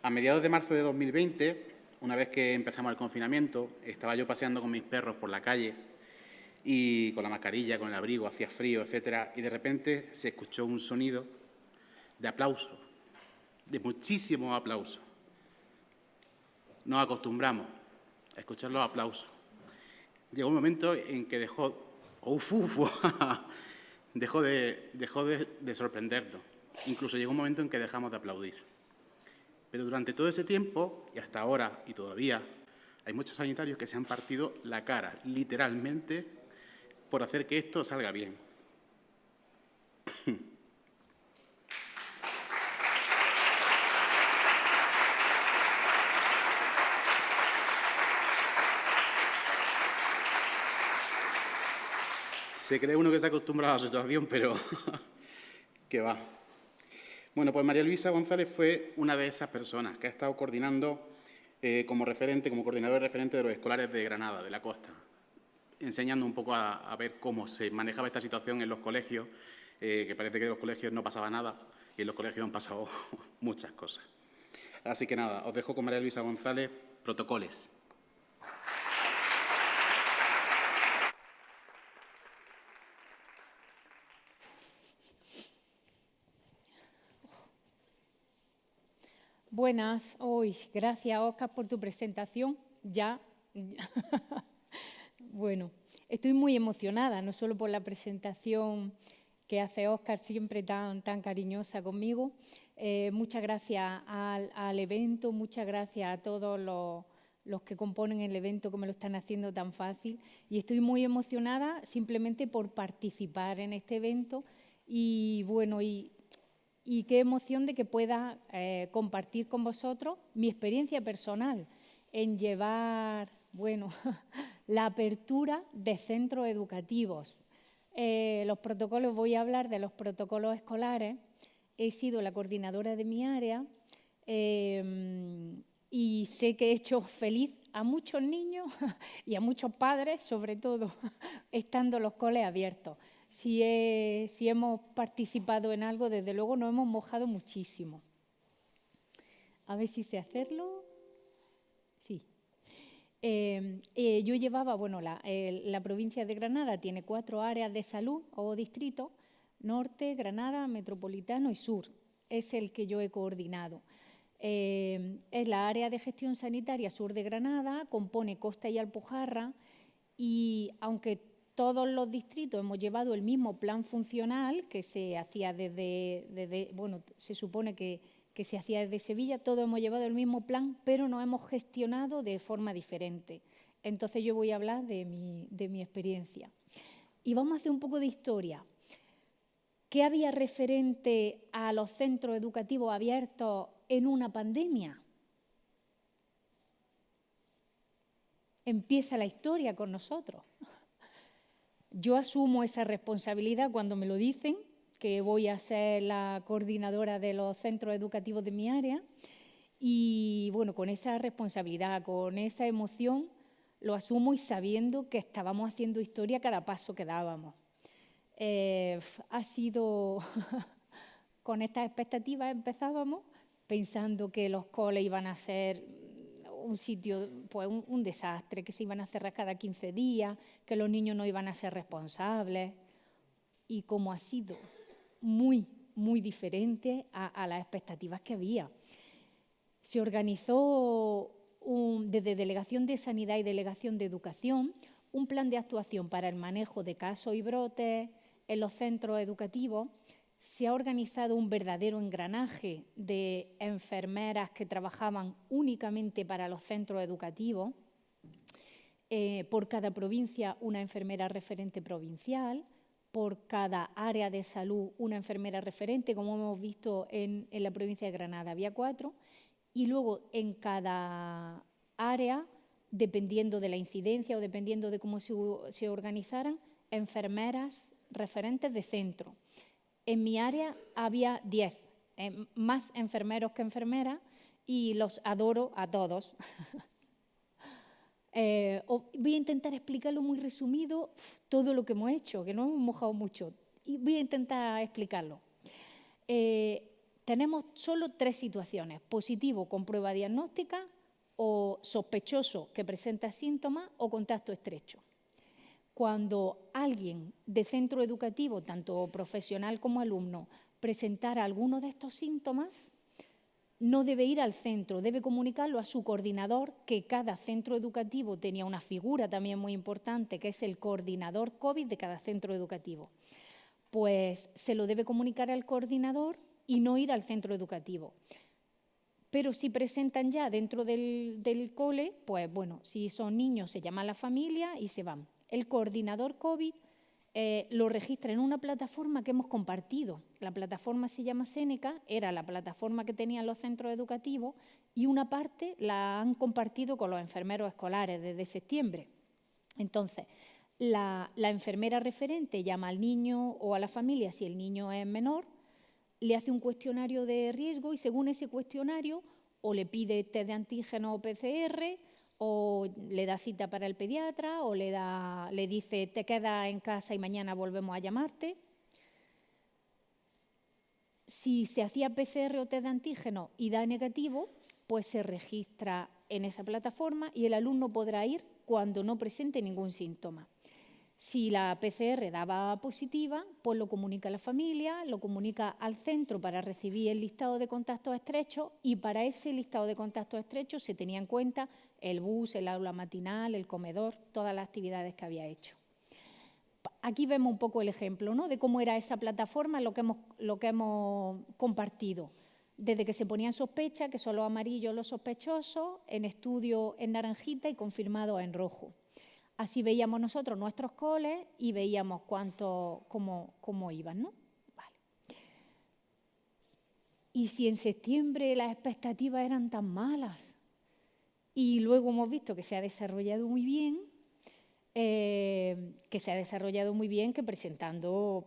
A mediados de marzo de 2020, una vez que empezamos el confinamiento, estaba yo paseando con mis perros por la calle y con la mascarilla, con el abrigo, hacía frío, etcétera, y de repente se escuchó un sonido de aplauso, de muchísimos aplausos. Nos acostumbramos a escuchar los aplausos. Llegó un momento en que dejó de sorprendernos. Incluso llegó un momento en que dejamos de aplaudir. Pero durante todo ese tiempo, y hasta ahora, y todavía, hay muchos sanitarios que se han partido la cara, literalmente, por hacer que esto salga bien. Se cree uno que se ha acostumbrado a la situación, pero que va. Bueno, pues María Luisa González fue una de esas personas que ha estado coordinando como coordinador referente de los escolares de Granada, de la costa, enseñando un poco a ver cómo se manejaba esta situación en los colegios, que parece que en los colegios no pasaba nada y en los colegios han pasado muchas cosas. Así que nada, os dejo con María Luisa González, protocolos. Buenas, gracias Óscar por tu presentación. Bueno, estoy muy emocionada, no solo por la presentación que hace Óscar, siempre tan cariñosa conmigo. Muchas gracias al evento, muchas gracias a todos los que componen el evento que me lo están haciendo tan fácil. Y estoy muy emocionada simplemente por participar en este evento y bueno, y qué emoción de que pueda compartir con vosotros mi experiencia personal en llevar, bueno, la apertura de centros educativos. Los protocolos, voy a hablar de los protocolos escolares. He sido la coordinadora de mi área y sé que he hecho feliz a muchos niños y a muchos padres, sobre todo, estando los coles abiertos. Si hemos participado en algo, desde luego nos hemos mojado muchísimo. A ver si sé hacerlo. Sí. Yo llevaba, bueno, la provincia de Granada tiene 4 áreas de salud o distritos: Norte, Granada, Metropolitano y Sur. Es el que yo he coordinado. Es la área de gestión sanitaria sur de Granada, compone Costa y Alpujarra, y aunque todos los distritos hemos llevado el mismo plan funcional que se hacía bueno, se supone que se hacía desde Sevilla, todos hemos llevado el mismo plan, pero nos hemos gestionado de forma diferente. Entonces yo voy a hablar de mi experiencia. Y vamos a hacer un poco de historia. ¿Qué había referente a los centros educativos abiertos en una pandemia? Empieza la historia con nosotros. Yo asumo esa responsabilidad cuando me lo dicen, que voy a ser la coordinadora de los centros educativos de mi área, y bueno, con esa responsabilidad, con esa emoción, lo asumo y sabiendo que estábamos haciendo historia cada paso que dábamos. Ha sido con estas expectativas empezábamos, pensando que los coles iban a ser un sitio, pues un desastre, que se iban a cerrar cada 15 días, que los niños no iban a ser responsables. Y como ha sido muy, muy diferente a las expectativas que había. Se organizó desde Delegación de Sanidad y Delegación de Educación un plan de actuación para el manejo de casos y brotes en los centros educativos. Se ha organizado un verdadero engranaje de enfermeras que trabajaban únicamente para los centros educativos. Por cada provincia, una enfermera referente provincial. Por cada área de salud, una enfermera referente, como hemos visto en la provincia de Granada había 4. Y luego, en cada área, dependiendo de la incidencia o dependiendo de cómo se organizaran, enfermeras referentes de centro. En mi área había 10, más enfermeros que enfermeras, y los adoro a todos. Voy a intentar explicarlo muy resumido, todo lo que hemos hecho, que no hemos mojado mucho, y voy a intentar explicarlo. tenemos solo 3 situaciones: positivo con prueba diagnóstica, o sospechoso que presenta síntomas, o contacto estrecho. Cuando alguien de centro educativo, tanto profesional como alumno, presentara alguno de estos síntomas, no debe ir al centro, debe comunicarlo a su coordinador, que cada centro educativo tenía una figura también muy importante, que es el coordinador COVID de cada centro educativo. Pues se lo debe comunicar al coordinador y no ir al centro educativo. Pero si presentan ya dentro del cole, pues bueno, si son niños se llama a la familia y se van. El coordinador COVID lo registra en una plataforma que hemos compartido. La plataforma se llama Seneca, era la plataforma que tenían los centros educativos y una parte la han compartido con los enfermeros escolares desde septiembre. Entonces, la enfermera referente llama al niño o a la familia si el niño es menor, le hace un cuestionario de riesgo y según ese cuestionario o le pide test de antígeno o PCR, o le da cita para el pediatra, o le dice te quedas en casa y mañana volvemos a llamarte. Si se hacía PCR o test de antígeno y da negativo, pues se registra en esa plataforma y el alumno podrá ir cuando no presente ningún síntoma. Si la PCR daba positiva, pues lo comunica a la familia, lo comunica al centro para recibir el listado de contactos estrechos y para ese listado de contactos estrechos se tenía en cuenta el bus, el aula matinal, el comedor, todas las actividades que había hecho. Aquí vemos un poco el ejemplo, ¿no?, de cómo era esa plataforma, lo que hemos compartido. Desde que se ponían sospecha, que son los amarillos los sospechosos, en estudio en naranjita y confirmado en rojo. Así veíamos nosotros nuestros coles y veíamos cómo iban, ¿no? Vale. Y si en septiembre las expectativas eran tan malas y luego hemos visto que se ha desarrollado muy bien, que presentando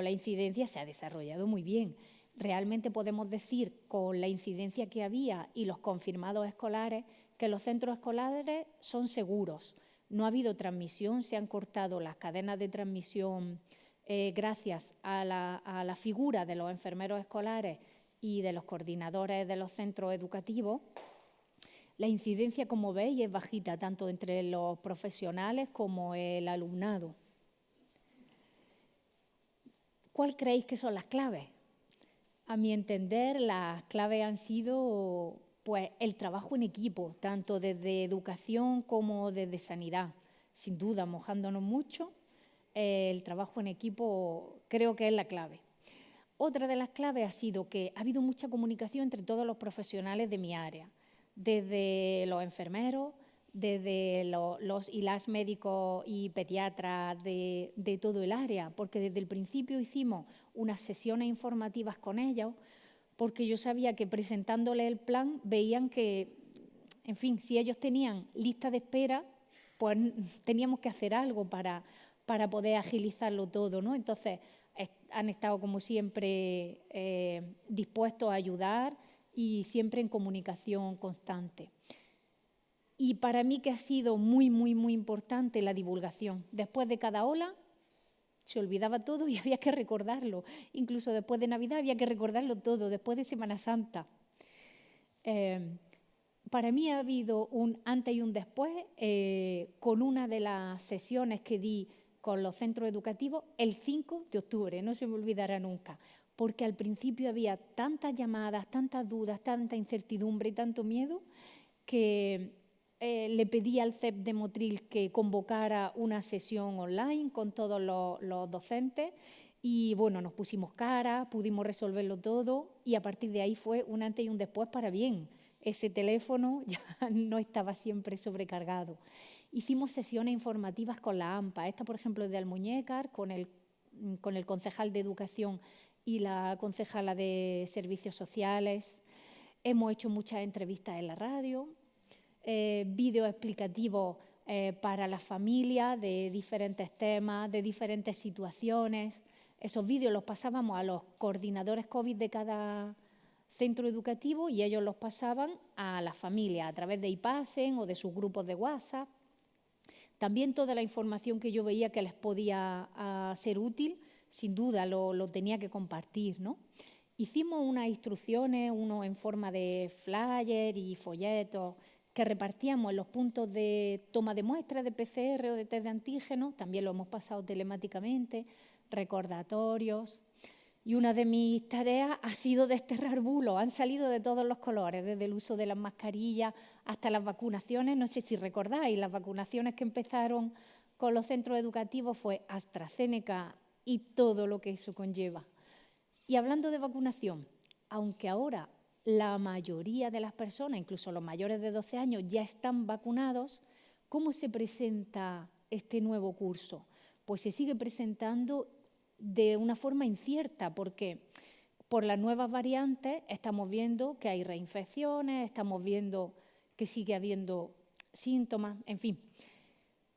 la incidencia se ha desarrollado muy bien. Realmente podemos decir, con la incidencia que había y los confirmados escolares, que los centros escolares son seguros. No ha habido transmisión, se han cortado las cadenas de transmisión gracias a la figura de los enfermeros escolares y de los coordinadores de los centros educativos. La incidencia, como veis, es bajita, tanto entre los profesionales como el alumnado. ¿Cuál creéis que son las claves? A mi entender, las claves han sido pues, el trabajo en equipo, tanto desde educación como desde sanidad. Sin duda, mojándonos mucho, el trabajo en equipo creo que es la clave. Otra de las claves ha sido que ha habido mucha comunicación entre todos los profesionales de mi área, desde los enfermeros, desde los y las médicos y pediatras de todo el área, porque desde el principio hicimos unas sesiones informativas con ellos, porque yo sabía que presentándoles el plan veían que, en fin, si ellos tenían lista de espera, pues teníamos que hacer algo para poder agilizarlo todo, ¿no? Entonces, han estado, como siempre, dispuestos a ayudar y siempre en comunicación constante. Y para mí que ha sido muy, muy, muy importante la divulgación. Después de cada ola se olvidaba todo y había que recordarlo. Incluso después de Navidad había que recordarlo todo, después de Semana Santa. Para mí ha habido un antes y un después con una de las sesiones que di con los centros educativos el 5 de octubre, no se me olvidará nunca, porque al principio había tantas llamadas, tantas dudas, tanta incertidumbre y tanto miedo que le pedí al CEP de Motril que convocara una sesión online con todos los docentes y bueno, nos pusimos cara, pudimos resolverlo todo y a partir de ahí fue un antes y un después para bien. Ese teléfono ya no estaba siempre sobrecargado. Hicimos sesiones informativas con la AMPA, esta por ejemplo es de Almuñécar, con el concejal de Educación y la concejala de Servicios Sociales. Hemos hecho muchas entrevistas en la radio, vídeos explicativos para las familias de diferentes temas, de diferentes situaciones. Esos vídeos los pasábamos a los coordinadores COVID de cada centro educativo y ellos los pasaban a las familias a través de iPassen o de sus grupos de WhatsApp. También toda la información que yo veía que les podía ser útil, sin duda lo tenía que compartir, ¿no? Hicimos unas instrucciones, uno en forma de flyer y folletos, que repartíamos en los puntos de toma de muestras de PCR o de test de antígenos, también lo hemos pasado telemáticamente, recordatorios. Y una de mis tareas ha sido desterrar bulos, han salido de todos los colores, desde el uso de las mascarillas hasta las vacunaciones. No sé si recordáis, las vacunaciones que empezaron con los centros educativos fue AstraZeneca y todo lo que eso conlleva. Y hablando de vacunación, aunque ahora la mayoría de las personas, incluso los mayores de 12 años, ya están vacunados, ¿cómo se presenta este nuevo curso? Pues se sigue presentando de una forma incierta, porque por las nuevas variantes estamos viendo que hay reinfecciones, estamos viendo que sigue habiendo síntomas, en fin.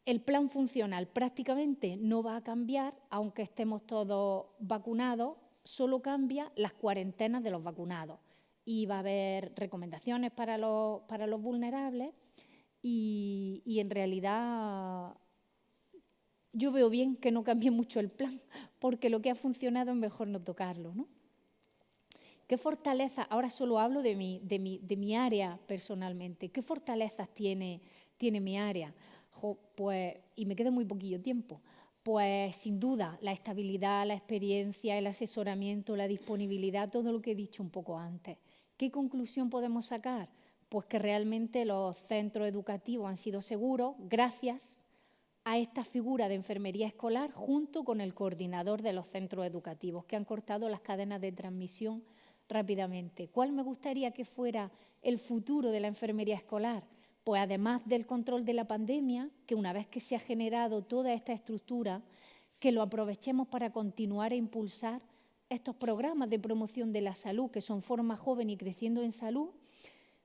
El plan funcional prácticamente no va a cambiar, aunque estemos todos vacunados, solo cambia las cuarentenas de los vacunados. Y va a haber recomendaciones para los vulnerables y en realidad yo veo bien que no cambie mucho el plan, porque lo que ha funcionado es mejor no tocarlo, ¿no? ¿Qué fortalezas? Ahora solo hablo de mi área personalmente. ¿Qué fortalezas tiene mi área? Pues, y me queda muy poquillo tiempo. Pues sin duda la estabilidad, la experiencia, el asesoramiento, la disponibilidad, todo lo que he dicho un poco antes. ¿Qué conclusión podemos sacar? Pues que realmente los centros educativos han sido seguros gracias a esta figura de enfermería escolar junto con el coordinador de los centros educativos, que han cortado las cadenas de transmisión rápidamente. ¿Cuál me gustaría que fuera el futuro de la enfermería escolar? Pues además del control de la pandemia, que una vez que se ha generado toda esta estructura, que lo aprovechemos para continuar a impulsar estos programas de promoción de la salud, que son Forma Joven y Creciendo en Salud.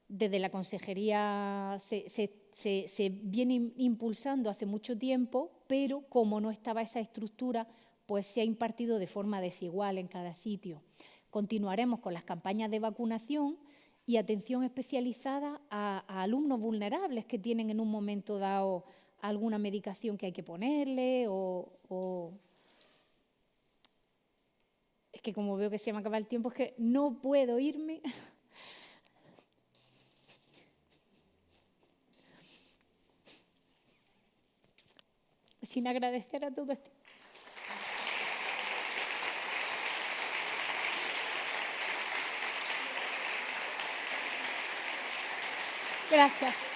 Desde la Consejería se viene impulsando hace mucho tiempo, pero como no estaba esa estructura, pues se ha impartido de forma desigual en cada sitio. Continuaremos con las campañas de vacunación y atención especializada a alumnos vulnerables que tienen en un momento dado alguna medicación que hay que ponerle o... Es que como veo que se me acaba el tiempo, es que no puedo irme sin agradecer a todo esto. Gracias.